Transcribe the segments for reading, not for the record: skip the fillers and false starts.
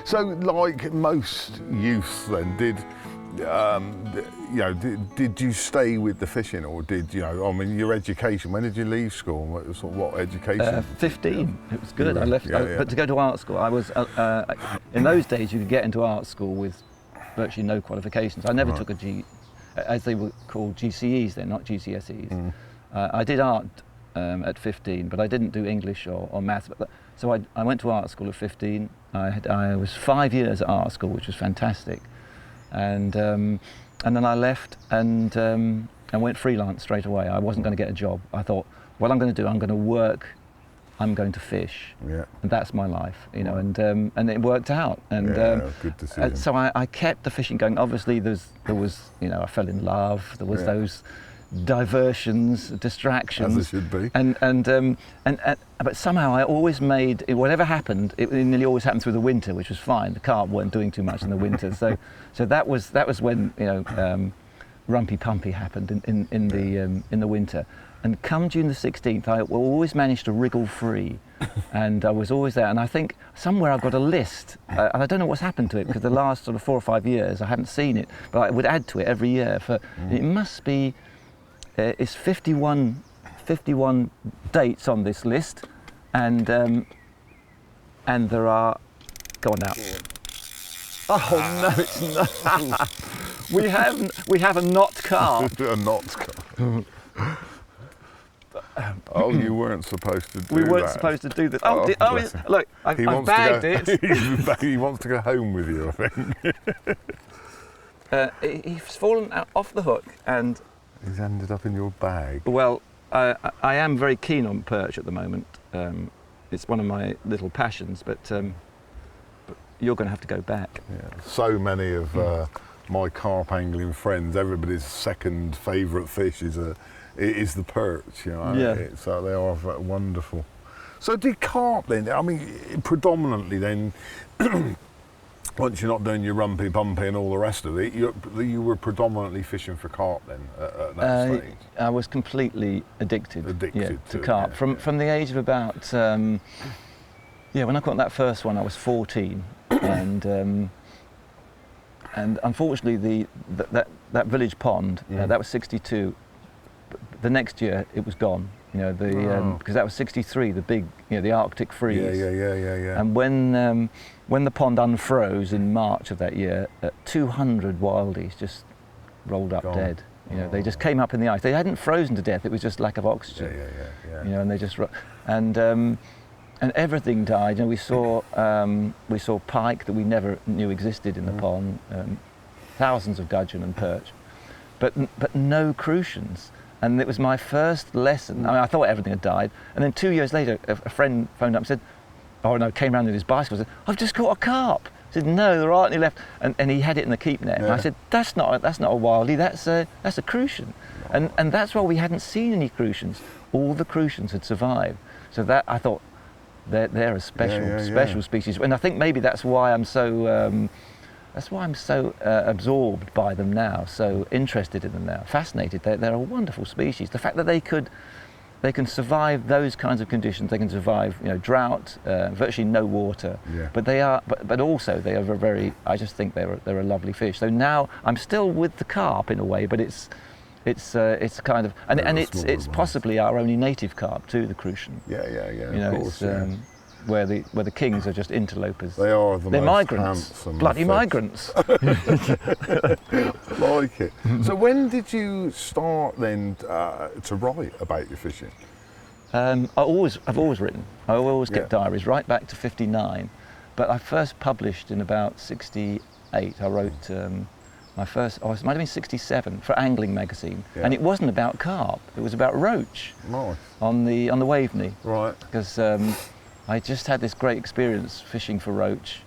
So, like most youths, then did you stay with the fishing, or did your education? When did you leave school? What education? 15. It was good. I left, but to go to art school, I was in those days you could get into art school with virtually no qualifications. I never took as they were called, GCEs then, not GCSEs. I did art at 15, but I didn't do English or maths. So I went to art school at 15. I was 5 years at art school, which was fantastic. And then I left and went freelance straight away. I wasn't going to get a job. I thought, what I'm going to do, I'm going to work, I'm going to fish, and that's my life, and it worked out. And good decision. So I kept the fishing going. Obviously, there was, I fell in love. There was those diversions, distractions, as it should be. But somehow I always made, whatever happened, it nearly always happened through the winter, which was fine. The carp weren't doing too much in the winter, so that was when Rumpy Pumpy happened in the winter. And come June the 16th, I always managed to wriggle free, and I was always there. And I think somewhere I've got a list, and I don't know what's happened to it, because the last sort of 4 or 5 years I haven't seen it, but I would add to it every year. It must be, it's 51 dates on this list, and there are, go on now. Oh no, it's not. we have a knot carp. A knot carp. Oh, you weren't supposed to do that. We weren't supposed to do this. Look, I've bagged it. He wants to go home with you, I think. He's fallen off the hook, and he's ended up in your bag. Well, I am very keen on perch at the moment. It's one of my little passions, but you're going to have to go back. Yeah. So many of my carp angling friends, everybody's second favourite fish is the perch. So they are wonderful. So did carp then? I mean, predominantly then. Once you're not doing your rumpy bumpy and all the rest of it, you were predominantly fishing for carp then at that stage? I was completely addicted to carp. Yeah. From the age of about, when I caught that first one I was 14, and unfortunately that village pond, that was 62, the next year it was gone. Because that was 63, the big, the Arctic freeze. Yeah. And when the pond unfroze in March of that year, 200 wildies just rolled up dead. They just came up in the ice. They hadn't frozen to death. It was just lack of oxygen. Yeah. And they just and everything died. We saw pike that we never knew existed in the pond. Thousands of gudgeon and perch, but no crucians. And it was my first lesson. I mean, I thought everything had died. And then 2 years later, a friend phoned up and said, came around with his bicycle and said, I've just caught a carp. I said, no, there aren't any left. And he had it in the keep net. And I said, that's not a wildie, that's a crucian. And that's why we hadn't seen any crucians. All the crucians had survived. So that, I thought, they're a special species. And I think maybe that's why I'm so absorbed by them now, so interested in them now, fascinated. They're a wonderful species. The fact that they can survive those kinds of conditions, they can survive drought, virtually no water. But also they are I just think they're a lovely fish. So now I'm still with the carp in a way, but it's kind of and it's possibly our only native carp too, the crucian. Of course. Where the kings are just interlopers. They are They're most migrants, handsome bloody fish. migrants. Like it. So when did you start then to write about your fishing? I've always written. I always kept diaries right back to '59, but I first published in about '68. I wrote my first. It might have been '67 for Angling magazine, and it wasn't about carp. It was about roach. Nice. On the Waveney. Right. Because I just had this great experience fishing for roach.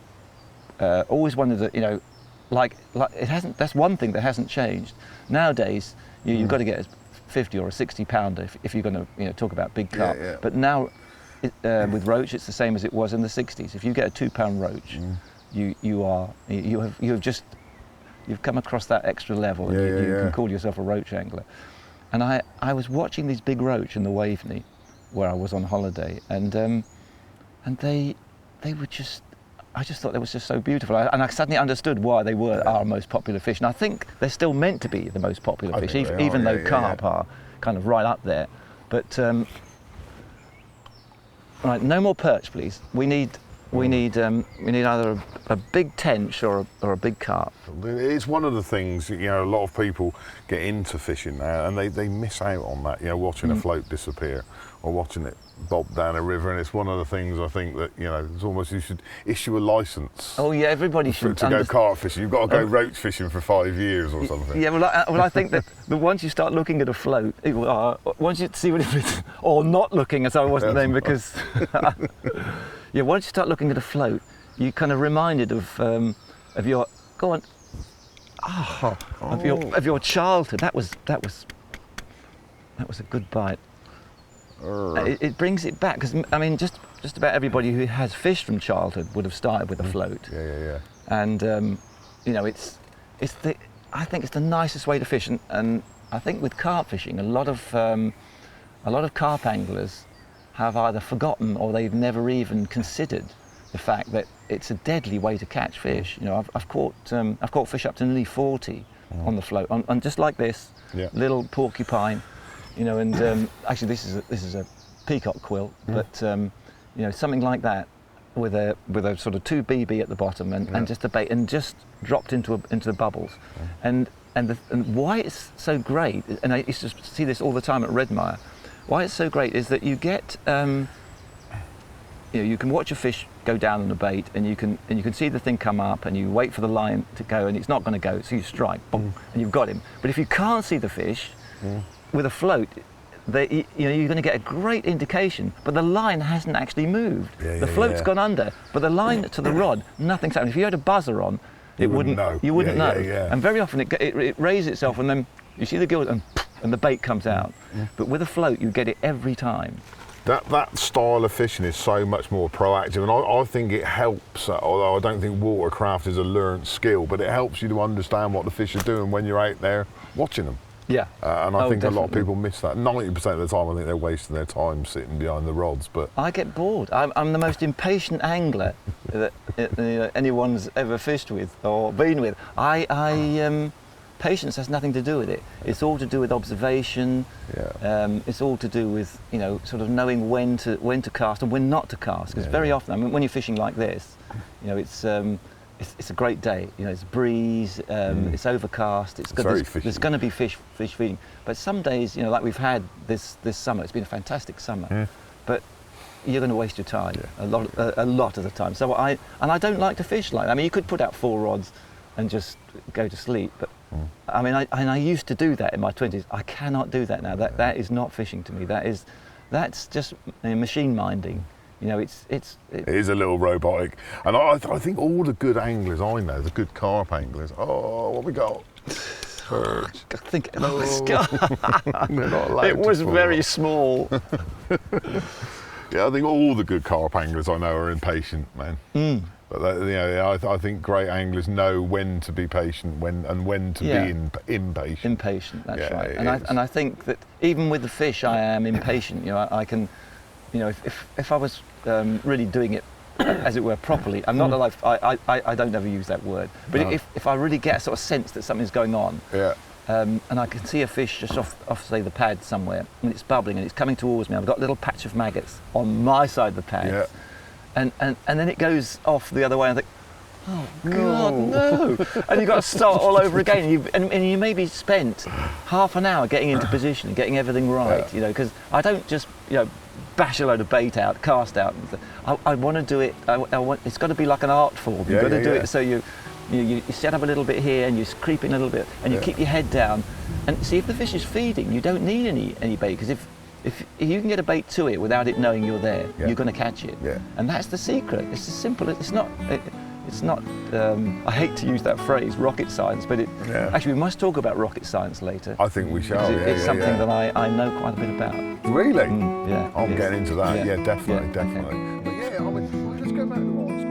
Always wondered that, like it hasn't. That's one thing that hasn't changed. Nowadays, you've got to get a 50 or a 60 pounder if you're going to talk about big carp. But now, with roach, it's the same as it was in the 60s. If you get a 2 pound roach, you've come across that extra level. And you can call yourself a roach angler. And I was watching these big roach in the Waveney, where I was on holiday, and they were just, I just thought that was just so beautiful, and I suddenly understood why they were our most popular fish. And I think they're still meant to be the most popular fish, even though carp are kind of right up there. But right, no more perch, please. We need either a big tench or a big carp. It's one of the things, you know, a lot of people get into fishing now and they miss out on that, you know, watching a float disappear or watching it bob down a river, and it's one of the things I think that, you know, it's almost you should issue a licence. Oh yeah, everybody should. To go carp fishing. You've got to go roach fishing for 5 years or something. Yeah, well I think that once you start looking at a float, once you see what it is, or not looking, as I wasn't then, because yeah, once you start looking at a float, you kind of reminded of your of your childhood. That was a good bite. It brings it back, because I mean, just about everybody who has fished from childhood would have started with a float. Yeah. And you know, I think it's the nicest way to fish, and I think with carp fishing, a lot of carp anglers have either forgotten or they've never even considered the fact that it's a deadly way to catch fish. You know, I've caught fish up to nearly 40 on the float, on just like this little porcupine. You know, and actually this is a peacock quill, but you know, something like that with a sort of 2 BB at the bottom and just a bait, and just dropped into the bubbles. And why it's so great, and I used to see this all the time at Redmire, why it's so great is that you get you know, you can watch a fish go down on the bait, and you can see the thing come up, and you wait for the line to go, and it's not going to go, so you strike, boom, and you've got him. But if you can't see the fish, with a float, you know, you're going to get a great indication, but the line hasn't actually moved. The float's gone under, but the line to the rod, nothing's happened. If you had a buzzer on, you wouldn't know. And very often it raises itself, and then you see the gill, and the bait comes out. But with a float, you get it every time. That style of fishing is so much more proactive, and I think it helps, although I don't think watercraft is a learnt skill, but it helps you to understand what the fish are doing when you're out there watching them. Yeah. And I think definitely. a lot of people miss that. 90% of the time I think they're wasting their time sitting behind the rods. But I get bored. I'm the most impatient angler that anyone's ever fished with or been with. Patience has nothing to do with it. It's all to do with observation. It's all to do with, you know, sort of knowing when to cast and when not to cast. Because very often, I mean, when you're fishing like this, you know, it's a great day. You know, it's breeze, it's overcast. It's good. There's going to be fish feeding. But some days, you know, like we've had this summer, it's been a fantastic summer. But you're going to waste your time a lot of the time. So I don't like to fish like that. I mean, you could put out 4 rods and just go to sleep. But I mean, I used to do that in my 20s. I cannot do that now. That is not fishing to me. That's just machine minding. You know, it is a little robotic. And I think all the good anglers I know, the good carp anglers, what we got? I think They're not allowed it was to very small. Yeah, I think all the good carp anglers I know are impatient, man. But you know, I think great anglers know when to be patient, when to be impatient. Impatient, that's right. And I think that even with the fish, I am impatient. You know, I can, you know, if I was really doing it, as it were, properly. I'm not that I don't ever use that word. But if I really get a sort of sense that something's going on, and I can see a fish just off say the pad somewhere, and it's bubbling and it's coming towards me. I've got a little patch of maggots on my side of the pad. And then it goes off the other way, and I think, oh God, no! And you've got to start all over again. And you maybe spent half an hour getting into position, getting everything right, you know, because I don't just, you know, bash a load of bait out, cast out. I want to do it. It's got to be like an art form. You've got to do it so you set up a little bit here, and you creep in a little bit, and you keep your head down, and see if the fish is feeding. You don't need any bait, because if you can get a bait to it without it knowing you're there, you're going to catch it. And that's the secret. It's as simple. It's not. I hate to use that phrase, rocket science, but actually we must talk about rocket science later. I think we shall. It's something that I know quite a bit about. Really? Yeah. I'm getting into that. Yeah, definitely. Okay. But I mean, let's go back to the rods.